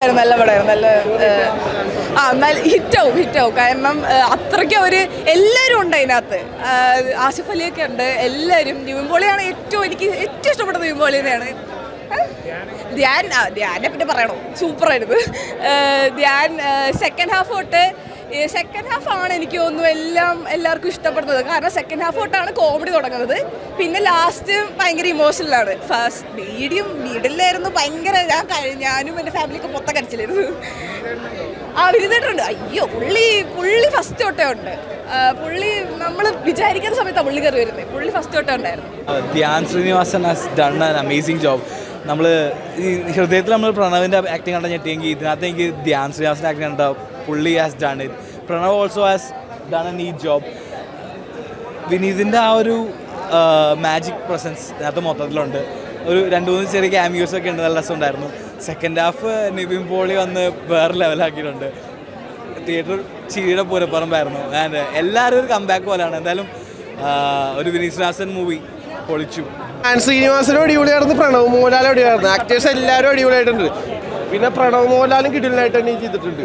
നല്ല പടമായിരുന്നു. നല്ല ഹിറ്റാവും കാരണം അത്രയ്ക്ക് എല്ലാവരും ഉണ്ട് അതിനകത്ത്. ആസിഫ് അലിയൊക്കെ ഉണ്ട്, എല്ലാവരും. നിവിൻ പോളിയാണ് എനിക്ക് ഏറ്റവും ഇഷ്ടപ്പെട്ട നിവിൻ പോളി തന്നെയാണ്. ധ്യാനെ പിന്നെ പറയണോ, സൂപ്പറായിരുന്നു. ധ്യാൻ സെക്കൻഡ് ഹാഫാണ് എനിക്ക് തോന്നുന്നു എല്ലാവർക്കും ഇഷ്ടപ്പെടുന്നത്. കാരണം സെക്കൻഡ് ഹാഫ് തൊട്ടാണ് കോമഡി തുടങ്ങുന്നത്. പിന്നെ ലാസ്റ്റ് ഭയങ്കര ഇമോഷണലാണ്. ഫസ്റ്റ് മിഡിലായിരുന്നു ഭയങ്കര. ഞാനും എൻ്റെ ഫാമിലിയൊക്കെ മൊത്തം കരച്ചിലായിരുന്നു. വിരുന്നിട്ടുണ്ട്. അയ്യോ, പുള്ളി ഫസ്റ്റ് തൊട്ടേ ഉണ്ട്. പുള്ളി നമ്മൾ വിചാരിക്കുന്ന സമയത്താണ് പുള്ളി കയറി വരുന്നത്. പുള്ളി ഫസ്റ്റ് തൊട്ടേ ഉണ്ടായിരുന്നു. Dhyan Sreenivasan has done an amazing job. നമ്മൾ ഈ ഹൃദയത്തിൽ നമ്മൾ പ്രണവിൻ്റെ ആക്ടിങ് കണ്ട ഞെട്ടിയെങ്കിൽ ഇതിനകത്ത് എനിക്ക് ധ്യാൻ ശ്രീനിവാസൻ്റെ ആക്ടിങ് കണ്ട പുള്ളി has done it. Pranav also has done a neat job. വിനീതിൻ്റെ ആ ഒരു മാജിക് പ്രസൻസ് ഇതിനകത്ത് മൊത്തത്തിലുണ്ട്. ഒരു 2-3 ചെറിയ ക്യാമിയോസൊക്കെ ഉണ്ട്, നല്ല രസമുണ്ടായിരുന്നു. സെക്കൻഡ് ഹാഫ് നിവിൻ പോളി വന്ന് വേറെ ലെവലാക്കിയിട്ടുണ്ട്. തിയേറ്റർ ചിരിയുടെ പൂരപ്പറമ്പായിരുന്നു. ആൻഡ് എല്ലാവരും ഒരു കംബാക്ക് പോലെയാണ്. എന്തായാലും ഒരു വിനീത് ശ്രീനിവാസൻ മൂവി പൊളിച്ചു. ശ്രീനിവാസനും അടിപൊളിയായിരുന്നു, പ്രണവ് മോഹൻലാലും അടിപൊളിയായിരുന്നു. ആക്ടേഴ്സ് എല്ലാവരും അടിപൊളിയായിട്ടുണ്ട്. പിന്നെ പ്രണവ് മോഹൻലാലും കിടിലനായിട്ട് തന്നെ ചെയ്തിട്ടുണ്ട്.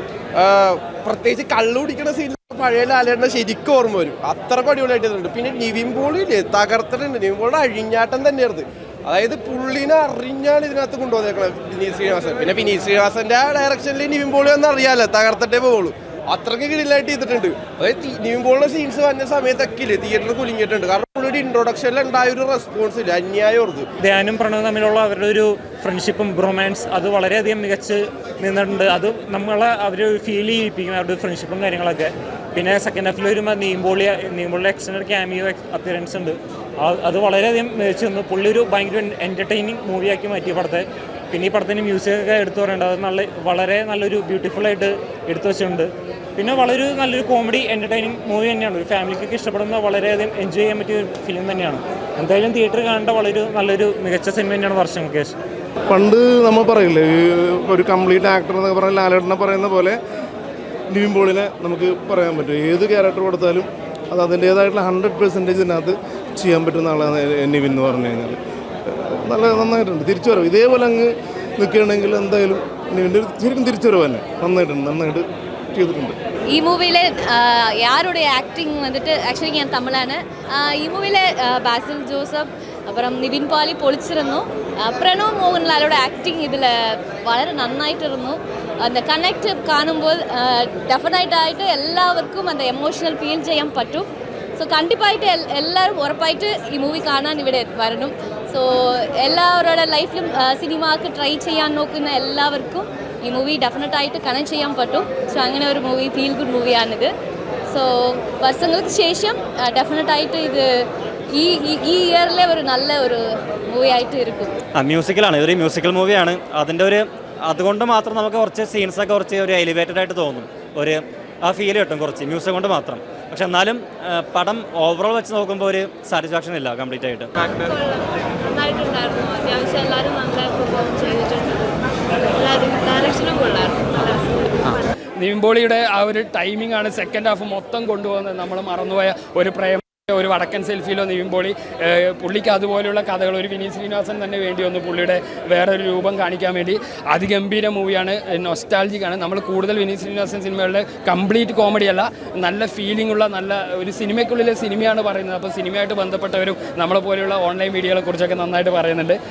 പ്രത്യേകിച്ച് കള്ളു കുടിക്കുന്ന സീനിൽ പഴയ ലാലേട്ടനെ ശരിക്കും ഓർമ്മ വരും. അത്രക്കും അടിപൊളിയായിട്ട് ചെയ്തിട്ടുണ്ട്. പിന്നെ നിവിൻ പോളിയില്ലേ, തകർത്തിട്ടുണ്ട്. നിവിൻ പോളിയുടെ അഴിഞ്ഞാട്ടം തന്നെയായിരുന്നു. അതായത് പുള്ളിനെ അറിഞ്ഞാണ് ഇതിനകത്ത് കൊണ്ടുവന്നേക്കുന്നത് വിനീത് ശ്രീനിവാസൻ. പിന്നെ വിനീത് ശ്രീനിവാസന്റെ ആ ഡയറക്ഷനിൽ നിവിൻ പോളി ഒന്നും അറിയാമല്ലോ, തകർത്തിട്ടേ പോകുള്ളൂ. അത്രയ്ക്ക് കിടിലായിട്ട് ചെയ്തിട്ടുണ്ട്. അതായത് നിവിൻ പോളിയുടെ സീൻസ് വന്ന സമയത്തൊക്കെ ഇല്ലേ തിയേറ്ററിൽ കുലുങ്ങിയിട്ടുണ്ട്. കാരണം പുള്ളിയുടെ ഇൻട്രൊഡക്ഷനിൽ ഉണ്ടായ ഒരു റെസ്പോൺസ് ഇല്ല, അന്യായമായിരുന്നു. ധ്യാനും പ്രണവും തമ്മിലുള്ള അവരുടെ ഒരു ഫ്രണ്ട്ഷിപ്പും റൊമാൻസ് അത് വളരെയധികം മികച്ച് നിന്നിട്ടുണ്ട്. അത് നമ്മളെ അവർ ഫീൽ ചെയ്യിപ്പിക്കും, അവരുടെ ഫ്രണ്ട്ഷിപ്പും കാര്യങ്ങളൊക്കെ. പിന്നെ സെക്കൻഡ് ഹാഫിൽ വരുമ്പോൾ നീമ്പോളിയുടെ എക്സ്റ്റൻഡ് ക്യാമിയോ അപ്പിയറൻസ് ഉണ്ട്. അത് വളരെയധികം മികച്ചു നിന്നു. പുള്ളി ഒരു ഭയങ്കര എൻ്റർടൈനിങ് മൂവിയാക്കി മാറ്റിയ പടത്തെ. പിന്നെ ഈ പടത്തിൻ്റെ മ്യൂസിക്കൊക്കെ എടുത്തു പറയേണ്ടത് അത് വളരെ നല്ലൊരു ബ്യൂട്ടിഫുള്ളായിട്ട് എടുത്തു വെച്ചിട്ടുണ്ട്. പിന്നെ നല്ലൊരു കോമഡി എൻ്റർടൈനിങ് മൂവി തന്നെയാണ്. ഒരു ഫാമിലിക്കൊക്കെ ഇഷ്ടപ്പെടുന്ന വളരെയധികം എൻജോയ് ചെയ്യാൻ പറ്റിയ ഒരു ഫിലിം തന്നെയാണ്. എന്തായാലും തിയേറ്ററിൽ കാണേണ്ട നല്ലൊരു മികച്ച സിനിമ തന്നെയാണ് വർഷം മുകേഷ്. പണ്ട് നമ്മൾ പറയില്ലേ, ഒരു കംപ്ലീറ്റ് ആക്ടർ എന്നൊക്കെ പറഞ്ഞാൽ ലാലേട്ടനെ പറയുന്ന പോലെ നിവിൻ പോളിനെ നമുക്ക് പറയാൻ പറ്റും. ഏത് ക്യാരക്ടർ കൊടുത്താലും അത് അതിൻ്റേതായിട്ടുള്ള 100% ഇതിനകത്ത് ചെയ്യാൻ പറ്റുന്ന ആളാണ് നിവിൻ എന്ന് പറഞ്ഞു കഴിഞ്ഞാൽ. നന്നായിട്ടുണ്ട്. തിരിച്ചുവരവ് ഇതേപോലെ അങ്ങ് നിൽക്കുകയാണെങ്കിൽ എന്തായാലും നിവിൻ്റെ ശരിക്കും തിരിച്ചുവരവ് തന്നെ നന്നായിട്ട് ചെയ്തിട്ടുണ്ട്. ഈ മൂവിയിലെ யாரோட ஆக்டிங் வந்துட்டு ஆக்சுவலி ഞാൻ തമിഴാണ്. ഈ മൂവിയിലെ ബാസിൽ ജോസഫ് അപ്പുറം നിവിൻ പോളി പൊളിച്ചിരുന്നു. പ്രണവ് മോഹൻലാലോட ആക്ടിങ് ഇതിൽ വളരെ നന്നായിട്ടിരുന്നു. அந்த കണക്ട് കാണുമ്പോൾ ഡെഫിനറ്റായിട്ട് എല്ലാവർക്കും அந்த എമോഷണൽ ഫീൽ ചെയ്യാൻ പറ്റും. സോ കണ്ടിപ്പായിട്ട് എല്ലാവരും ഉറപ്പായിട്ട് ഈ മൂവി കാണാൻ ഇവിടെ വരണം. സോ എല്ലാവരുടെ ലൈഫിലും സിനിമക്ക് ട്രൈ ചെയ്യാൻ നോക്കുന്ന എല്ലാവർക്കും ഈ മൂവി ഡെഫിനറ്റായിട്ട് കണക്ട് ചെയ്യാൻ പറ്റും. സോ അങ്ങനെ ഒരു മൂവി, ഫീൽ ഗുഡ് മൂവിയാണിത്. സോ വർഷങ്ങൾക്ക് ശേഷം ഡെഫിനറ്റായിട്ട് ഇത് ഈ ഇയറിലെ ഒരു നല്ല ഒരു മൂവി ആയിട്ട് ഇരിക്കും. മ്യൂസിക്കലാണ്, ഇതൊരു മ്യൂസിക്കൽ മൂവിയാണ്. അതുകൊണ്ട് മാത്രം നമുക്ക് കുറച്ച് സീൻസൊക്കെ കുറച്ച് ഒരു എലിവേറ്റഡ് ആയിട്ട് തോന്നും. ആ ഫീൽ കിട്ടും കുറച്ച് മ്യൂസിക് കൊണ്ട് മാത്രം. പക്ഷെ എന്നാലും പടം ഓവറോൾ വെച്ച് നോക്കുമ്പോൾ ഒരു സാറ്റിസ്ഫാക്ഷൻ ഇല്ല കംപ്ലീറ്റ് ആയിട്ട്. നന്നായിട്ടുണ്ടായിരുന്നു. അത്യാവശ്യം എല്ലാവരും നന്നായി പെർഫോം ചെയ്തിട്ടുണ്ട്. ഡയറക്ഷനും കൊള്ളായിരുന്നു. നിവിൻ പോളിയുടെ ആ ഒരു ടൈമിംഗ് ആണ് സെക്കൻഡ് ഹാഫ് മൊത്തം കൊണ്ടുപോകുന്നത്. നമ്മൾ മറന്നുപോയ ഒരു വടക്കൻ സെൽഫിയിലോ നിവിൻ പോളി പുള്ളിക്ക് അതുപോലെയുള്ള കഥകൾ ഒരു വിനീത് ശ്രീനിവാസൻ തന്നെ വേണ്ടി വന്നു പുള്ളിയുടെ വേറൊരു രൂപം കാണിക്കാൻ വേണ്ടി. അതിഗംഭീര മൂവിയാണ്, നൊസ്റ്റാൾജിക്കാണ്. നമ്മൾ കൂടുതൽ വിനീത് ശ്രീനിവാസൻ സിനിമകളുടെ കംപ്ലീറ്റ് കോമഡി അല്ല, നല്ല ഫീലിംഗ് ഉള്ള നല്ല ഒരു സിനിമയ്ക്കുള്ളിലെ സിനിമയാണ് പറയുന്നത്. അപ്പോൾ സിനിമയായിട്ട് ബന്ധപ്പെട്ടവരും നമ്മളെ പോലെയുള്ള ഓൺലൈൻ മീഡിയകളെ കുറിച്ചൊക്കെ നന്നായിട്ട് പറയുന്നുണ്ട്.